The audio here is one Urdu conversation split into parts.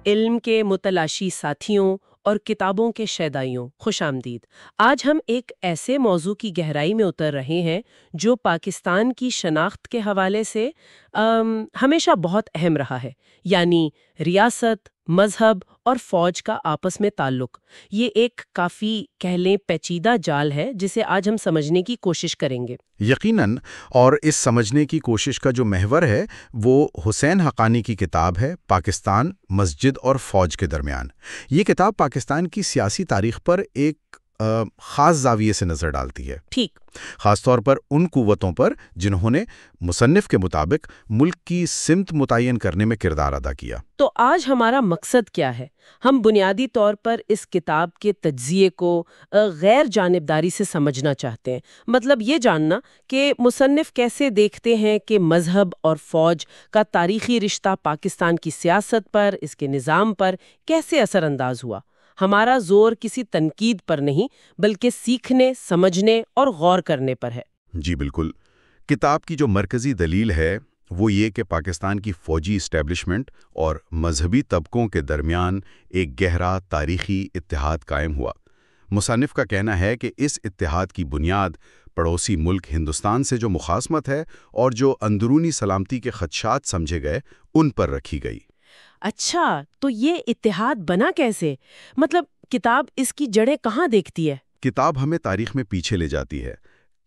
علم کے متلاشی ساتھیوں اور کتابوں کے شیدائیوں، خوش آمدید۔ آج ہم ایک ایسے موضوع کی گہرائی میں اتر رہے ہیں جو پاکستان کی شناخت کے حوالے سے ہمیشہ بہت اہم رہا ہے، یعنی ریاست، مذہب اور فوج کا آپس میں تعلق۔ یہ ایک کافی کہہ لیں پیچیدہ جال ہے جسے آج ہم سمجھنے کی کوشش کریں گے۔ یقیناً، اور اس سمجھنے کی کوشش کا جو محور ہے وہ حسین حقانی کی کتاب ہے پاکستان، مسجد اور فوج کے درمیان۔ یہ کتاب پاکستان کی سیاسی تاریخ پر ایک خاص زاویے سے نظر ڈالتی ہے، ٹھیک، خاص طور پر ان قوتوں پر جنہوں نے مصنف کے مطابق ملک کی سمت متعین کرنے میں کردار ادا کیا۔ تو آج ہمارا مقصد کیا ہے؟ ہم بنیادی طور پر اس کتاب کے تجزیے کو غیر جانبداری سے سمجھنا چاہتے ہیں، مطلب یہ جاننا کہ مصنف کیسے دیکھتے ہیں کہ مذہب اور فوج کا تاریخی رشتہ پاکستان کی سیاست پر، اس کے نظام پر کیسے اثر انداز ہوا۔ ہمارا زور کسی تنقید پر نہیں بلکہ سیکھنے، سمجھنے اور غور کرنے پر ہے۔ جی بالکل۔ کتاب کی جو مرکزی دلیل ہے وہ یہ کہ پاکستان کی فوجی اسٹیبلشمنٹ اور مذہبی طبقوں کے درمیان ایک گہرا تاریخی اتحاد قائم ہوا۔ مصنف کا کہنا ہے کہ اس اتحاد کی بنیاد پڑوسی ملک ہندوستان سے جو مخاصمت ہے اور جو اندرونی سلامتی کے خدشات سمجھے گئے ان پر رکھی گئی۔ اچھا، تو یہ اتحاد بنا کیسے؟ مطلب کتاب اس کی جڑیں کہاں دیکھتی ہے؟ کتاب ہمیں تاریخ میں پیچھے لے جاتی ہے۔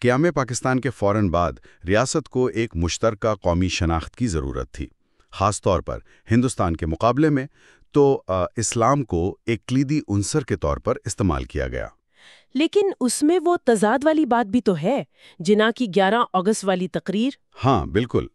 قیام پاکستان کے فوراً بعد ریاست کو ایک مشترکہ قومی شناخت کی ضرورت تھی، خاص طور پر ہندوستان کے مقابلے میں تو اسلام کو ایک کلیدی عنصر کے طور پر استعمال کیا گیا۔ لیکن اس میں وہ تضاد والی بات بھی تو ہے، جناح کی 11 اگست والی تقریر۔ ہاں بالکل،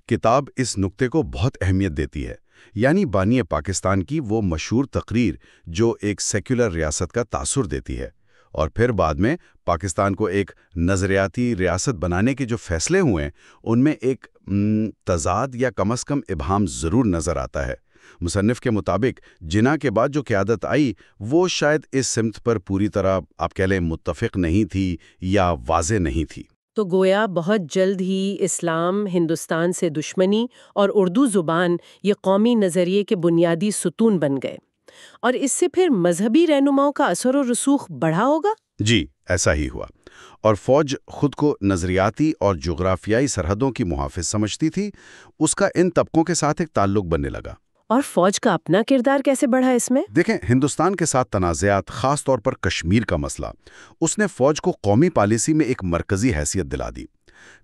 کتاب اس نقطے کو بہت اہمیت دیتی ہے، یعنی بانی پاکستان کی وہ مشہور تقریر جو ایک سیکولر ریاست کا تاثر دیتی ہے، اور پھر بعد میں پاکستان کو ایک نظریاتی ریاست بنانے کے جو فیصلے ہوئے ان میں ایک تضاد یا کم از کم ابہام ضرور نظر آتا ہے۔ مصنف کے مطابق جناح کے بعد جو قیادت آئی وہ شاید اس سمت پر پوری طرح آپ کہہ لیں متفق نہیں تھی یا واضح نہیں تھی۔ تو گویا بہت جلد ہی اسلام، ہندوستان سے دشمنی اور اردو زبان یہ قومی نظریے کے بنیادی ستون بن گئے، اور اس سے پھر مذہبی رہنماؤں کا اثر و رسوخ بڑھا ہوگا؟ جی ایسا ہی ہوا، اور فوج خود کو نظریاتی اور جغرافیائی سرحدوں کی محافظ سمجھتی تھی، اس کا ان طبقوں کے ساتھ ایک تعلق بننے لگا۔ اور فوج کا اپنا کردار کیسے بڑھا اس میں؟ دیکھیں، ہندوستان کے ساتھ تنازعات، خاص طور پر کشمیر کا مسئلہ، اس نے فوج کو قومی پالیسی میں ایک مرکزی حیثیت دلا دی۔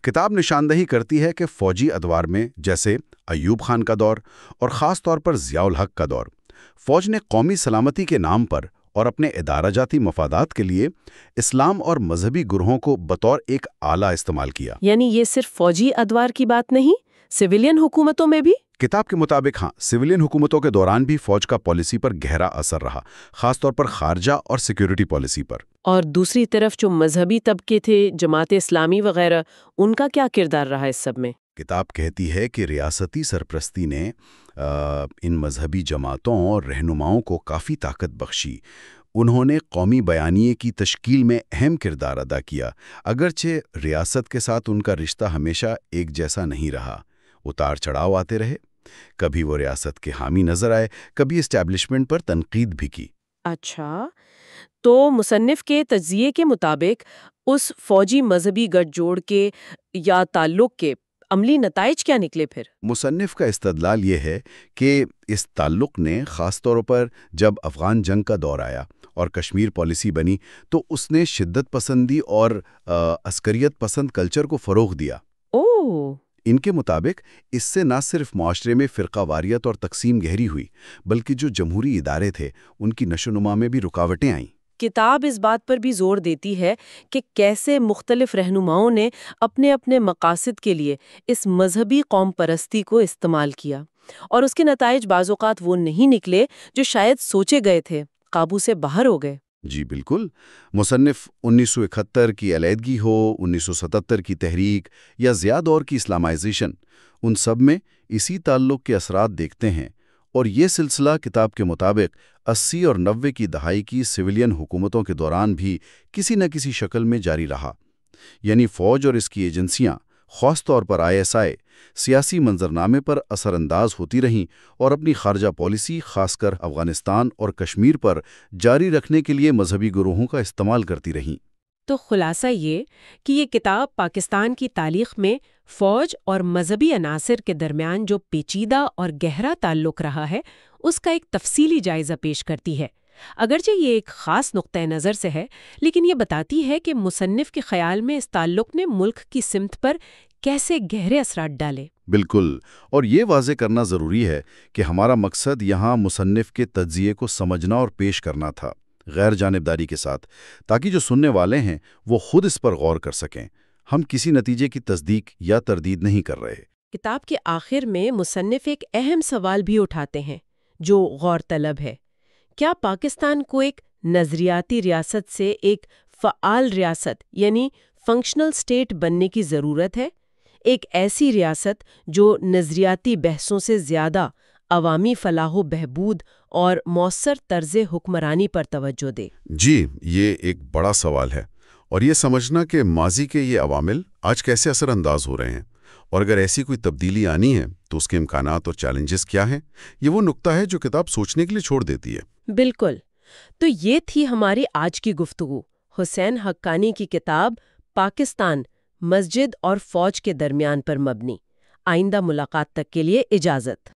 کتاب نشاندہی کرتی ہے کہ فوجی ادوار میں جیسے ایوب خان کا دور اور خاص طور پر ضیاء الحق کا دور، فوج نے قومی سلامتی کے نام پر اور اپنے ادارہ جاتی مفادات کے لیے اسلام اور مذہبی گروہوں کو بطور ایک آلہ استعمال کیا۔ یعنی یہ صرف فوجی ادوار کی بات نہیں، سویلین حکومتوں میں بھی؟ کتاب کے مطابق ہاں، سویلین حکومتوں کے دوران بھی فوج کا پالیسی پر گہرا اثر رہا، خاص طور پر خارجہ اور سیکیورٹی پالیسی پر۔ اور دوسری طرف جو مذہبی طبقے تھے، جماعت اسلامی وغیرہ، ان کا کیا کردار رہا اس سب میں؟ کتاب کہتی ہے کہ ریاستی سرپرستی نے ان مذہبی جماعتوں اور رہنماؤں کو کافی طاقت بخشی۔ انہوں نے قومی بیانیے کی تشکیل میں اہم کردار ادا کیا، اگرچہ ریاست کے ساتھ ان کا رشتہ ہمیشہ ایک جیسا نہیں رہا۔ اتار چڑھاؤ آتے رہے، کبھی وہ ریاست کے حامی نظر آئے، کبھی اسٹیبلشمنٹ پر تنقید بھی کی۔ اچھا، تو مصنف کے تجزیے کے مطابق اس فوجی مذہبی گٹھ جوڑ کے یا تعلق کے عملی نتائج کیا نکلے پھر؟ مصنف کا استدلال یہ ہے کہ اس تعلق نے خاص طور پر جب افغان جنگ کا دور آیا اور کشمیر پالیسی بنی تو اس نے شدت پسندی اور عسکریت پسند کلچر کو فروغ دیا۔ اوہ! ان کے مطابق اس سے نہ صرف معاشرے میں فرقہ واریت اور تقسیم گہری ہوئی بلکہ جو جمہوری ادارے تھے ان کی نشو و نما میں بھی رکاوٹیں آئیں۔ کتاب اس بات پر بھی زور دیتی ہے کہ کیسے مختلف رہنماؤں نے اپنے اپنے مقاصد کے لیے اس مذہبی قوم پرستی کو استعمال کیا، اور اس کے نتائج بعض اوقات وہ نہیں نکلے جو شاید سوچے گئے تھے، قابو سے باہر ہو گئے۔ جی بالکل، مصنف 1971 کی علیحدگی ہو، 1977 کی تحریک یا ضیاء دور کی اسلامائزیشن، ان سب میں اسی تعلق کے اثرات دیکھتے ہیں، اور یہ سلسلہ کتاب کے مطابق 80 اور 90 کی دہائی کی سویلین حکومتوں کے دوران بھی کسی نہ کسی شکل میں جاری رہا۔ یعنی فوج اور اس کی ایجنسیاں، خاص طور پر ISI، سیاسی منظرنامے پر اثر انداز ہوتی رہیں اور اپنی خارجہ پالیسی خاص کر افغانستان اور کشمیر پر جاری رکھنے کے لیے مذہبی گروہوں کا استعمال کرتی رہیں۔ تو خلاصہ یہ کہ یہ کتاب پاکستان کی تاریخ میں فوج اور مذہبی عناصر کے درمیان جو پیچیدہ اور گہرا تعلق رہا ہے اس کا ایک تفصیلی جائزہ پیش کرتی ہے۔ اگرچہ یہ ایک خاص نقطۂ نظر سے ہے، لیکن یہ بتاتی ہے کہ مصنف کے خیال میں اس تعلق نے ملک کی سمت پر کیسے گہرے اثرات ڈالے۔ بالکل، اور یہ واضح کرنا ضروری ہے کہ ہمارا مقصد یہاں مصنف کے تجزیے کو سمجھنا اور پیش کرنا تھا، غیر جانبداری کے ساتھ، تاکہ جو سننے والے ہیں وہ خود اس پر غور کر سکیں۔ ہم کسی نتیجے کی تصدیق یا تردید نہیں کر رہے۔ کتاب کے آخر میں مصنف ایک اہم سوال بھی اٹھاتے ہیں جو غور طلب ہے۔ کیا پاکستان کو ایک نظریاتی ریاست سے ایک فعال ریاست یعنی فنکشنل اسٹیٹ بننے کی ضرورت ہے؟ ایک ایسی ریاست جو نظریاتی بحثوں سے زیادہ عوامی فلاح و بہبود اور مؤثر طرز حکمرانی پر توجہ دے؟ جی، یہ ایک بڑا سوال ہے، اور یہ سمجھنا کہ ماضی کے یہ عوامل آج کیسے اثر انداز ہو رہے ہیں، اور اگر ایسی کوئی تبدیلی آنی ہے تو اس کے امکانات اور چیلنجز کیا ہیں، یہ وہ نقطہ ہے جو کتاب سوچنے کے لیے چھوڑ دیتی ہے۔ بالکل۔ تو یہ تھی ہماری آج کی گفتگو، حسین حقانی کی کتاب پاکستان، مسجد اور فوج کے درمیان پر مبنی۔ آئندہ ملاقات تک کے لیے اجازت۔